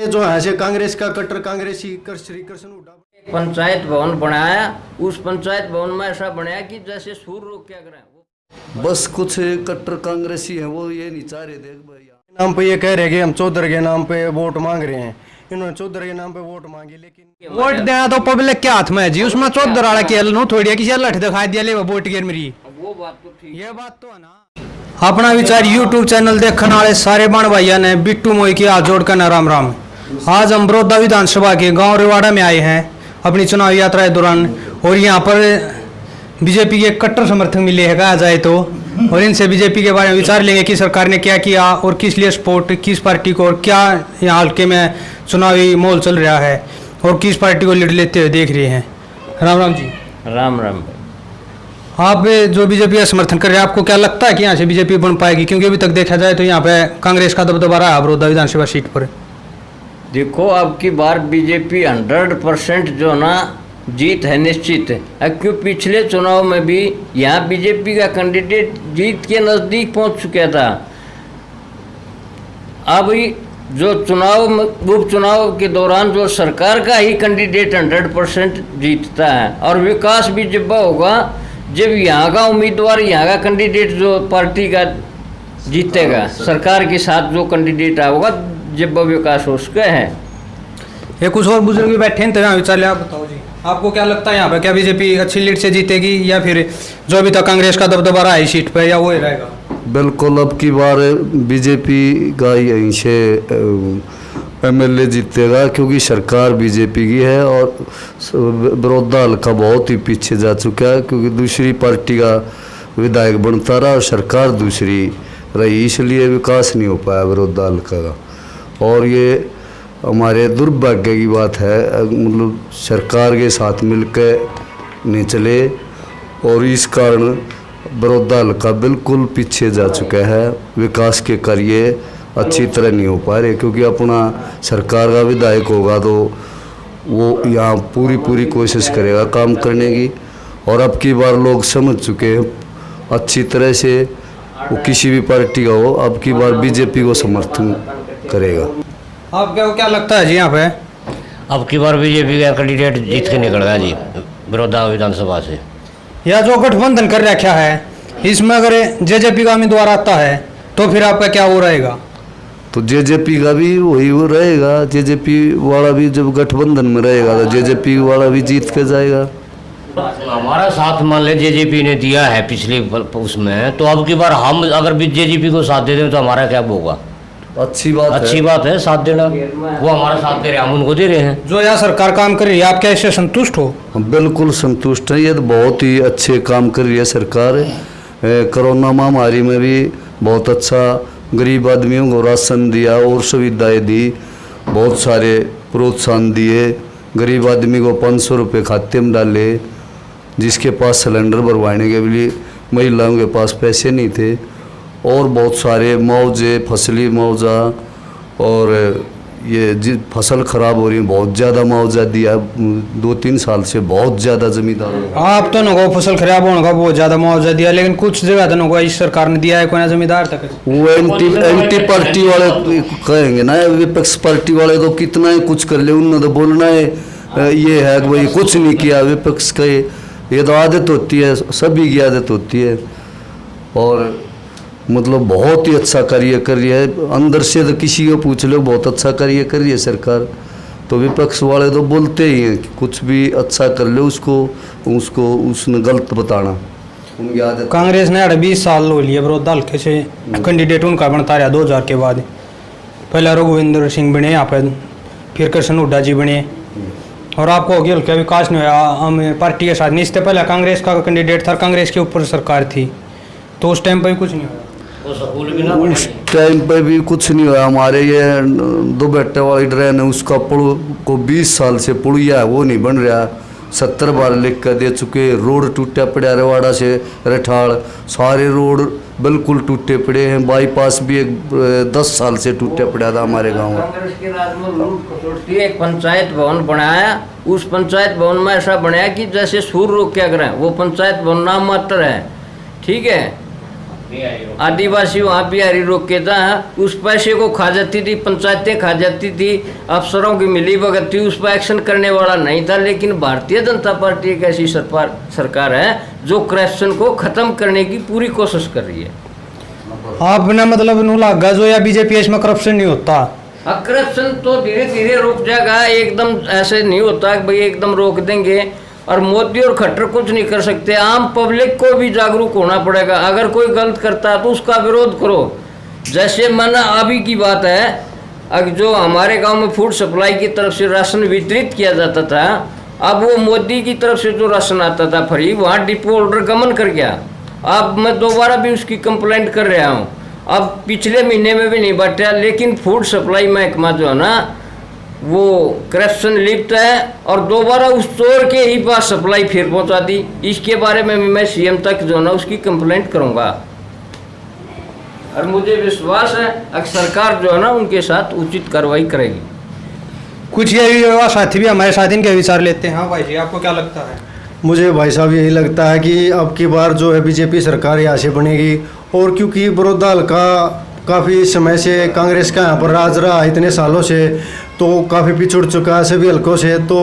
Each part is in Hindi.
ये जो है से कांग्रेस का कट्टर कांग्रेसी श्री कृष्ण हुड्डा पंचायत भवन बनाया, उस पंचायत भवन में ऐसा बनाया कि जैसे सूर लोग क्या करें। बस कुछ कट्टर कांग्रेसी है वो ये नहीं चाह रहे देख भाई नाम पे ये कह रहे कि हम चौधरी के नाम पे वोट मांग रहे हैं। इन्होंने चौधरी के नाम पे वोट मांगी, लेकिन वोट देना तो पब्लिक के हाथ में है जी। उसमें चौधरी वाला खेल नो थोड़ी है किसी लठ दिखाई दिया ले वोट गिर मेरी, वो बात तो ठीक, ये बात तो है ना। अपना विचार यूट्यूब चैनल देखने वाले सारे बण भाइयों ने बिट्टू मोई की हाथ जोड़कर न राम राम। आज हम बड़ौदा विधानसभा के गांव रेवाड़ा में आए हैं अपनी चुनावी यात्रा के दौरान, और यहाँ पर बीजेपी के कट्टर समर्थक मिले हैं कहा जाए तो, और इनसे बीजेपी के बारे में विचार लेंगे कि सरकार ने क्या किया और किस लिए सपोर्ट किस पार्टी को, और क्या यहाँ हल्के में चुनावी माहौल चल रहा है और किस पार्टी को लीड लेते हुए देख रहे हैं। राम राम जी। राम राम। आप जो बीजेपी का समर्थन कर रहे हैं, आपको क्या लगता है कि यहाँ से बीजेपी बन पाएगी? क्योंकि अभी तक देखा जाए तो यहाँ पे कांग्रेस का दबदबा रहा है बड़ौदा विधानसभा सीट पर। देखो अब की बार बीजेपी 100% जो ना जीत है निश्चित है, क्यों पिछले चुनाव में भी यहाँ बीजेपी का कैंडिडेट जीत के नज़दीक पहुँच चुका था। अब जो उपचुनाव के दौरान जो सरकार का ही कैंडिडेट 100% जीतता है, और विकास भी जब होगा जब यहाँ का उम्मीदवार यहाँ का कैंडिडेट जो पार्टी का जीतेगा, सरकार के साथ जो कैंडिडेट होगा जब विकास हो सके है। ये कुछ और बुजुर्ग भी बैठे हैं तो यहाँ विचार ले, आप बताओ जी, आपको क्या लगता है यहाँ पे क्या बीजेपी अच्छी लीड से जीतेगी या फिर जो अभी तक कांग्रेस का दबदबा रहा है सीट पे, या वो ही रहेगा? बिल्कुल अब की बार बीजेपी का यहीं से एमएलए जीतेगा, क्योंकि सरकार बीजेपी की है और बड़ौदा हल्का बहुत ही पीछे जा चुका है, क्योंकि दूसरी पार्टी का विधायक बनता रहा और सरकार दूसरी रही, इसलिए विकास नहीं हो पाया बड़ौदा हल्का का। और ये हमारे दुर्भाग्य की बात है, मतलब सरकार के साथ मिलकर नहीं चले और इस कारण बड़ौदा हल्का बिल्कुल पीछे जा चुका है, विकास के कार्य अच्छी तरह नहीं हो पा रहे, क्योंकि अपना सरकार का विधायक होगा तो वो यहाँ पूरी कोशिश करेगा काम करने की, और अब की बार लोग समझ चुके हैं अच्छी तरह से, वो किसी भी पार्टी का हो अब की बार बीजेपी को समर्थन करेगा। आपको क्या लगता है जी यहाँ पे? अब की बार बीजेपी का कैंडिडेट जीत के निकल गया जी बड़ौदा विधानसभा से। या जो गठबंधन कर रखा है इसमें अगर जेजेपी का उम्मीदवार आता है तो फिर आपका क्या वो रहेगा? तो जेजेपी का भी वही वो रहेगा, जेजेपी वाला भी जब गठबंधन में रहेगा तो जेजेपी वाला भी जीत के जाएगा। हमारा साथ मान ले जेजेपी ने दिया है पिछले उसमें, तो अब की बार हम अगर भी जेजेपी को साथ दे दें तो हमारा क्या होगा? अच्छी बात है साथ देना, वो हमारा साथ दे रहे हैं, हम उनको दे रहे हैं। जो यहाँ सरकार काम कर रही है आप क्या इससे संतुष्ट हो? बिल्कुल संतुष्ट है, ये तो बहुत ही अच्छे काम कर रही है सरकार। कोरोना महामारी में भी बहुत अच्छा गरीब आदमियों को राशन दिया और सुविधाएं दी, बहुत सारे प्रोत्साहन दिए, गरीब आदमी को 500 रुपये खाते में डाले, जिसके पास सिलेंडर भरवाने के लिए महिलाओं के पास पैसे नहीं थे, और बहुत सारे मुआवजे, फसली मुआवजा, और ये फसल खराब हो रही है बहुत ज़्यादा मुआवजा दिया 2-3 साल से, बहुत ज़्यादा जमींदारों। आप तो नो फसल खराब होने का बहुत ज़्यादा मुआवजा दिया, लेकिन कुछ जगह तो नो इस सरकार ने दिया है कोई ना जमींदार तक। वो एंटी पार्टी वाले कहेंगे ना, विपक्ष पार्टी वाले तो कितना ही कुछ कर ले, उन्होंने तो बोलना है ये है कि भाई कुछ नहीं किया विपक्ष का, ये तो आदत होती है, सभी की आदत होती है। और मतलब बहुत ही अच्छा कार्य कर रही है, अंदर से तो किसी को पूछ लो बहुत अच्छा कार्य कर रही है सरकार, तो विपक्ष वाले तो बोलते ही हैं कि कुछ भी अच्छा कर ले उसको उसने गलत बताना, उनकी आदत। कांग्रेस ने 20 साल हो लिए बड़ौदा हल्के से कैंडिडेट उनका बनता रहा। 2000 के बाद पहले रघुविंदर सिंह बने यहाँ पे, फिर कृष्ण हुड्डा जी बने, और आपको हो गया हल्का विकास नहीं हुआ हम पार्टी के साथ नहीं। इससे पहले कांग्रेस का कैंडिडेट था, कांग्रेस के ऊपर सरकार थी, तो उस टाइम पर भी कुछ नहीं हुआ। उस टाइम पे भी कुछ नहीं हुआ। हमारे ये 2 बेटे वाली ड्रेन है, उसका पुल को 20 साल से पुलिया है वो नहीं बन रहा, 70 बार लिख कर दे चुके। रोड टूटा पड़ा रेवाड़ा से रठाड़, सारे रोड बिल्कुल टूटे पड़े हैं। बाईपास भी 10 साल से टूटा पड़ा था हमारे गांव में। कांग्रेस के राज में लूट खसोटती है। एक पंचायत भवन बनाया, उस पंचायत भवन में ऐसा बनाया कि जैसे सूर लोग क्या करें, वो पंचायत भवन नाम मात्र है, ठीक है। आदिवासी वहाँ बिहारी रोक के था, उस पैसे को खा जाती थी, पंचायतें खा जाती थी, अफसरों की मिली भगत थी, उस पर एक्शन करने वाला नहीं था। लेकिन भारतीय जनता पार्टी एक ऐसी सरकार है जो करप्शन को खत्म करने की पूरी कोशिश कर रही है। आपने मतलब नू लागा जो या बीजेपी इसमें करप्शन नहीं होता? करप्शन तो धीरे धीरे रुक जाएगा, एकदम ऐसे नहीं होता कि भाई एकदम रोक देंगे। और मोदी और खट्टर कुछ नहीं कर सकते, आम पब्लिक को भी जागरूक होना पड़ेगा। अगर कोई गलत करता है तो उसका विरोध करो। जैसे माना अभी की बात है, अब जो हमारे गांव में फूड सप्लाई की तरफ से राशन वितरित किया जाता था, अब वो मोदी की तरफ से जो राशन आता था फ्री, वहाँ डिपो होल्डर गमन कर गया। अब मैं दोबारा भी उसकी कंप्लेंट कर रहा हूँ। अब पिछले महीने में भी नहीं बांटा, लेकिन फूड सप्लाई महकमा जो है ना वो करप्शन लिप्त है और दोबारा उस चोर के ही पास सप्लाई फिर पहुंचा दी। इसके बारे में मैं सीएम तक जो है ना उसकी कंप्लेंट करूंगा और मुझे विश्वास है कि सरकार जो है ना उनके साथ उचित कार्रवाई करेगी। कुछ ये युवा साथी भी हमारे साथ इनके विचार लेते हैं। हाँ भाई जी, आपको क्या लगता है? मुझे भाई साहब यही लगता है कि अब की बार जो है बीजेपी सरकार यहाँ से बनेगी। और क्योंकि बड़ौदा हल्का काफ़ी समय से कांग्रेस का यहाँ पर राज रहा इतने सालों से, तो काफ़ी पिछड़ चुका है सभी हल्कों से। तो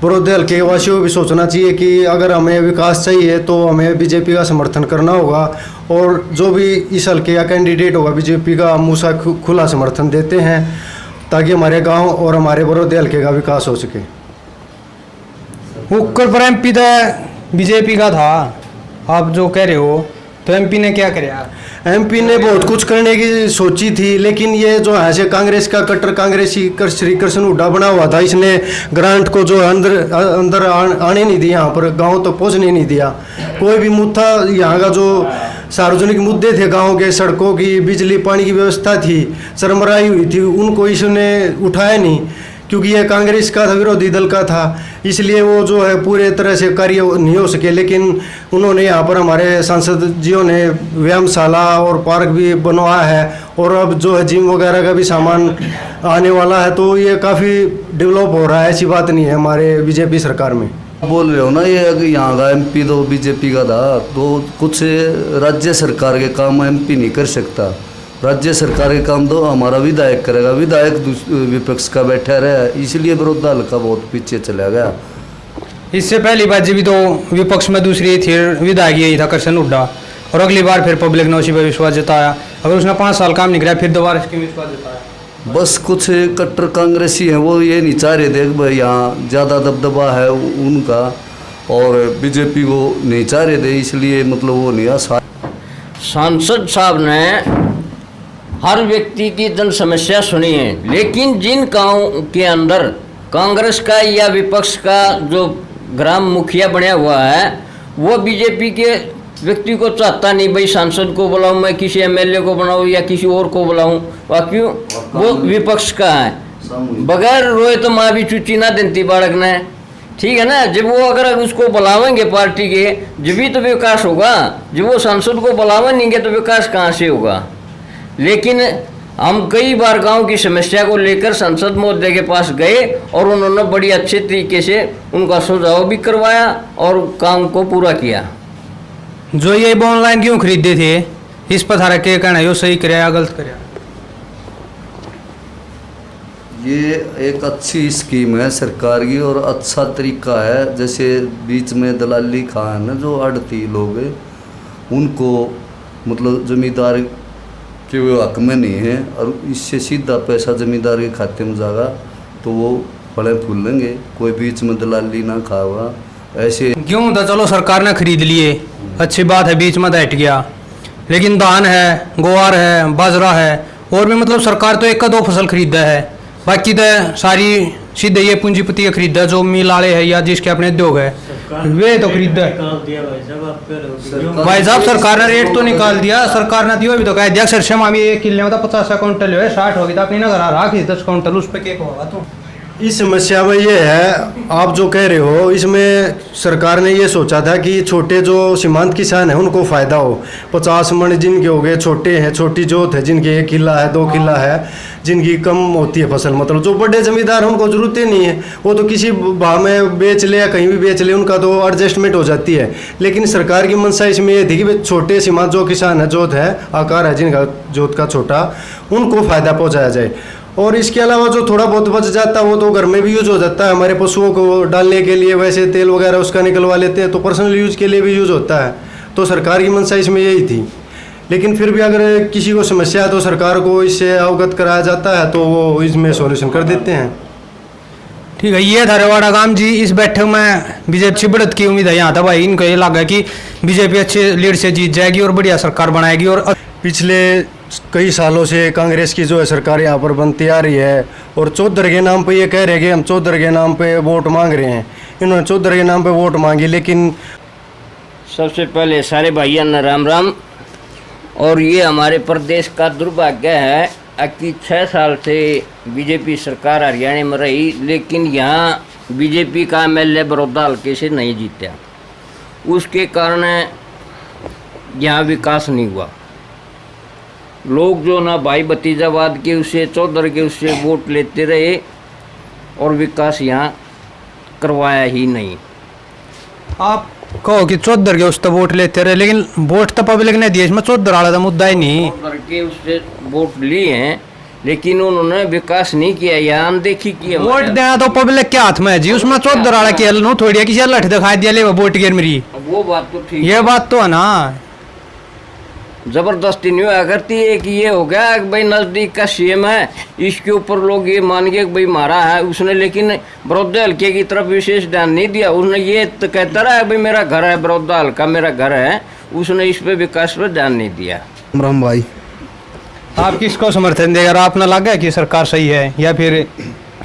बड़ौदा हल्के वासियों को भी सोचना चाहिए कि अगर हमें विकास चाहिए तो हमें बीजेपी का समर्थन करना होगा। और जो भी इस हल्के का कैंडिडेट होगा बीजेपी का, हम उसका खुला समर्थन देते हैं ताकि हमारे गांव और हमारे बड़ौदा हल्के का विकास हो सके। ऊपर पर एमपी तो बीजेपी का था, आप जो कह रहे हो, तो एमपी ने क्या कराया? एमपी ने बहुत कुछ करने की सोची थी, लेकिन ये जो है से कांग्रेस का कट्टर कांग्रेसी श्री कृष्ण हुड्डा बना हुआ था, इसने ग्रांट को जो अंदर आने नहीं दिया, यहाँ पर गाँव तक पहुँचने नहीं दिया। कोई भी मुद्दा यहाँ का जो सार्वजनिक मुद्दे थे गाँव के, सड़कों की, बिजली पानी की व्यवस्था थी, सरमराई हुई थी, उनको इसने उठाया नहीं, क्योंकि ये कांग्रेस का था, विरोधी दल का था, इसलिए वो जो है पूरे तरह से कार्य नहीं हो सके। लेकिन उन्होंने यहाँ पर हमारे सांसद जियों ने व्यायामशाला और पार्क भी बनवाया है और अब जो है जिम वगैरह का भी सामान आने वाला है। तो ये काफ़ी डेवलप हो रहा है, ऐसी बात नहीं है हमारे बीजेपी सरकार में। बोल रहे हो ना, ये यहाँ का एमपी तो बीजेपी का था, तो कुछ राज्य सरकार के काम एमपी नहीं कर सकता। राज्य सरकार के काम तो हमारा विधायक करेगा, विधायक विपक्ष का बैठा रहा, इसलिए बड़ौदा हल्का बहुत पीछे चला गया। इससे पहली बार जब भी तो विपक्ष में दूसरी थी विधायक यही था कृष्ण हुड्डा, और अगली बार फिर पब्लिक ने उसी पर विश्वास जताया। अगर उसने 5 साल काम नहीं कराया, फिर दोबारा इसके विश्वास जताया। बस कुछ कट्टर कांग्रेसी हैं, वो ये नहीं चाह रहे थे कि भाई यहाँ ज़्यादा दबदबा है उनका, और बीजेपी को नहीं चाह रहे थे, इसलिए मतलब वो नहीं आ। सांसद साहब ने हर व्यक्ति की जन समस्या सुनी है, लेकिन जिन गाँव के अंदर कांग्रेस का या विपक्ष का जो ग्राम मुखिया बना हुआ है, वो बीजेपी के व्यक्ति को चाहता नहीं भाई सांसद को बुलाऊं, मैं किसी एमएलए को बनाऊं या किसी और को बुलाऊं, क्यों? वो विपक्ष का है। बगैर रोए तो माँ भी चुची ना देती बालक ने, ठीक है ना। जब वो अगर उसको बुलावेंगे पार्टी के, जब भी तो विकास होगा। जब वो सांसद को बुलावेंगे तो विकास कहाँ से होगा? लेकिन हम कई बार गांव की समस्या को लेकर संसद महोदय के पास गए और उन्होंने बड़ी अच्छे तरीके से उनका सुझाव भी करवाया और काम को पूरा किया। जो ये ऑनलाइन क्यों खरीदे थे, इस पर थारा क्या कहना है? यो सही कराया गलत कराया? ये एक अच्छी स्कीम है सरकार की और अच्छा तरीका है। जैसे बीच में दलाली खा है ना जो आड़ती लोग, उनको मतलब जमींदार के वो हक में नहीं है, और इससे सीधा पैसा जमींदार के खाते में जाएगा तो वो बड़े फूल लेंगे, कोई बीच में दलाली ना खाएगा। ऐसे क्यों तो चलो सरकार ने खरीद लिए, अच्छी बात है, बीच में तो हट गया, लेकिन धान है, ग्वार है, बाजरा है, और भी मतलब सरकार तो 1 या 2 फसल खरीदा है, बाकी तो सारी सीधे ये पूंजीपति खरीदा जो मिल वाले है या जिसके अपने उद्योग है वे तो खरीदा है। भाई साहब सरकार ने रेट तो निकाल दिया, सरकार ने दिया भी तो कह दिया सर हम 1 किले में 50 क्विंटल है, 60 होगी तो अपनी ना घर रहा 10 क्विंटल, उस पर क्या होगा? तो इस समस्या में ये है, आप जो कह रहे हो, इसमें सरकार ने ये सोचा था कि छोटे जो सीमांत किसान हैं उनको फ़ायदा हो। 50 मन जिनके हो गए, छोटे हैं, छोटी जोत है, जिनके 1 किला है, 2 किला है, जिनकी कम होती है फसल, मतलब जो बड़े जमींदार उनको जरूरत ही नहीं है, वो तो किसी भाव में बेच ले या कहीं भी बेच ले, उनका तो एडजस्टमेंट हो जाती है। लेकिन सरकार की मंशा इसमें ये थी कि छोटे सीमांत जो किसान है, जोत है, आकार है जिनका जोत का छोटा, उनको फ़ायदा पहुँचाया जाए। और इसके अलावा जो थोड़ा बहुत बच जाता है वो तो घर में भी यूज हो जाता है, हमारे पशुओं को डालने के लिए, वैसे तेल वगैरह उसका निकलवा लेते हैं, तो पर्सनल यूज के लिए भी यूज होता है। तो सरकार की मंशा इसमें यही थी। लेकिन फिर भी अगर किसी को समस्या है तो सरकार को इससे अवगत कराया जाता है, तो वो इसमें सॉल्यूशन कर देते हैं। ठीक है, ये था रेवाड़ा गांव जी। इस बैठक में बीजेपी से बढ़त की उम्मीद है यहाँ था भाई। इनको ये लगा कि बीजेपी अच्छे लीड से जीत जाएगी और बढ़िया सरकार बनाएगी। और पिछले कई सालों से कांग्रेस की जो है सरकार यहाँ पर बनती आ रही है, और चौधरी के नाम पे ये कह रहे हैं कि हम चौधरी के नाम पे वोट मांग रहे हैं। इन्होंने चौधरी के नाम पे वोट मांगी, लेकिन सबसे पहले सारे भाइयों ने राम राम। और ये हमारे प्रदेश का दुर्भाग्य है कि 6 साल से बीजेपी सरकार हरियाणा में रही, लेकिन यहाँ बीजेपी का MLA बड़ौदा हल्के से नहीं जीता। उसके कारण यहाँ विकास नहीं हुआ। लोग जो ना भाई भतीजावाद के उससे, चौधरी के उससे वोट लेते रहे और विकास यहाँ करवाया ही नहीं। आप कहो कि चौधरी के उससे वोट लेते रहे, लेकिन वोट तो पब्लिक ने दिए, इसमें चौधरी वाला तो मुद्दा ही नहीं। चौधरी के उससे वोट लिए हैं, लेकिन उन्होंने विकास नहीं किया, यहाँ अनदेखी की। वोट देना तो पब्लिक के हाथ में है जी, उसमें चौधरी वाला खेल नो थोड़ी है, किसी लठ दिखाई दिया ले वोट गिर मेरी, वो बात तो ठीक, ये बात तो है ना। जबरदस्ती नहीं हुआ करती है कि ये हो गया कि भाई नज़दीक का CM है, इसके ऊपर लोग ये मान गए कि भाई मारा है उसने, लेकिन बड़ौदा हल्के की तरफ विशेष ध्यान नहीं दिया। उसने ये तो कहता रहा भाई मेरा घर है, बड़ौदा हल्का मेरा घर है, उसने इस पे विकास पर ध्यान नहीं दिया। राम भाई, आप किसको समर्थन देगा? आपने लगा कि सरकार सही है, या फिर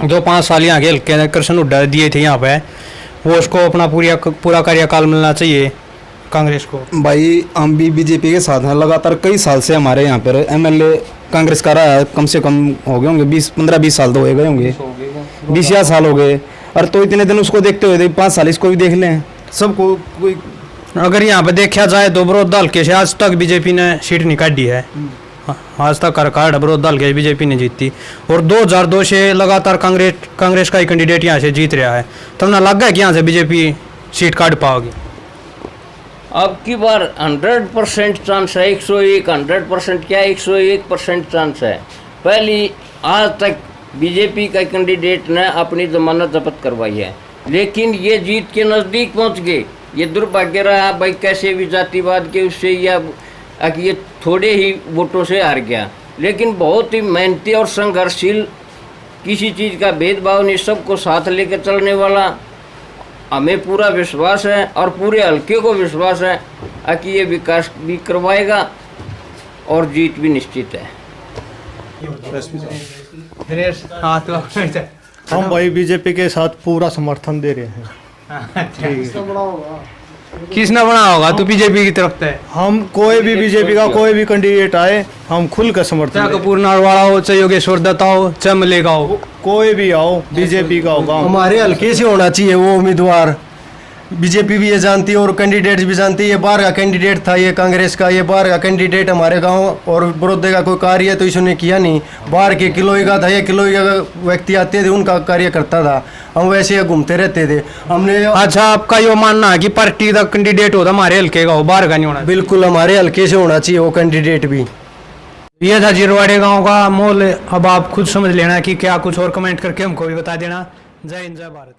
जो 5 साल यहाँ के हल्के कृष्ण हुड्डा दिए थे यहाँ पे, वो उसको अपना पूरा कार्यकाल मिलना चाहिए कांग्रेस को? भाई हम भी बीजेपी के साथ हैं, लगातार कई साल से हमारे यहाँ पर MLA कांग्रेस का रहा है, कम से कम हो गए होंगे 15-20 साल तो हो गए होंगे, 20 या साल हो गए। और तो इतने दिन उसको देखते हुए 5 साल इसको भी देख लें सबको। कोई अगर यहाँ पे देखा जाए तो बड़ौदा हल्के से आज तक बीजेपी ने सीट नहीं काटी है, आज तक रिकॉर्ड बड़ौदा हल्के बीजेपी ने जीती। और 2002 से लगातार कांग्रेस का ही कैंडिडेट यहाँ से जीत रहा है। तो हमने लग गया कि यहाँ से बीजेपी सीट काट पाओगी? अब की बार 100% चांस है, 101% क्या 101% चांस है। पहली आज तक बीजेपी का कैंडिडेट ने अपनी जमानत जब्त करवाई है, लेकिन ये जीत के नज़दीक पहुंच गए। ये दुर्भाग्य रहा भाई, कैसे भी जातिवाद के उससे या ये थोड़े ही वोटों से हार गया, लेकिन बहुत ही मेहनती और संघर्षशील, किसी चीज़ का भेदभाव नहीं, सबको साथ लेकर चलने वाला, हमें पूरा विश्वास है और पूरे हल्के को विश्वास है कि ये विकास भी करवाएगा और जीत भी निश्चित है। हम भाई बीजेपी के साथ पूरा समर्थन दे रहे हैं। किसने बना होगा? तू बीजेपी की तरफ है? हम कोई भी बीजेपी का कोई भी कैंडिडेट आए हम खुल कर समर्थन चाहे देंगे। कपूर नारवाड़ा हो, चाहे योगेश्वर दत्ता हो, चाहे मलेगा हो, कोई भी आओ बीजेपी का होगा। हमारे हल्के से होना चाहिए वो उम्मीदवार। बीजेपी भी ये जानती है और कैंडिडेट्स भी जानती है। ये बाहर का कैंडिडेट था, ये कांग्रेस का, ये बाहर का कैंडिडेट हमारे गांव और बड़ौदे का कोई कार्य तो इसने किया नहीं। बाहर के किलोई का था, ये किलोई का व्यक्ति आते थे, उनका कार्य करता था, हम वैसे घूमते रहते थे। हमने अच्छा, आपका यो मानना है कि पार्टी का कैंडिडेट होता हमारे हल्के का हो, बाहर का नहीं होना? बिल्कुल हमारे हल्के से होना चाहिए वो कैंडिडेट भी। ये था जिरवाड़े गांव का माहौल। अब आप खुद समझ लेना कि क्या कुछ, और कमेंट करके हमको भी बता देना। जय हिंद, जय भारत।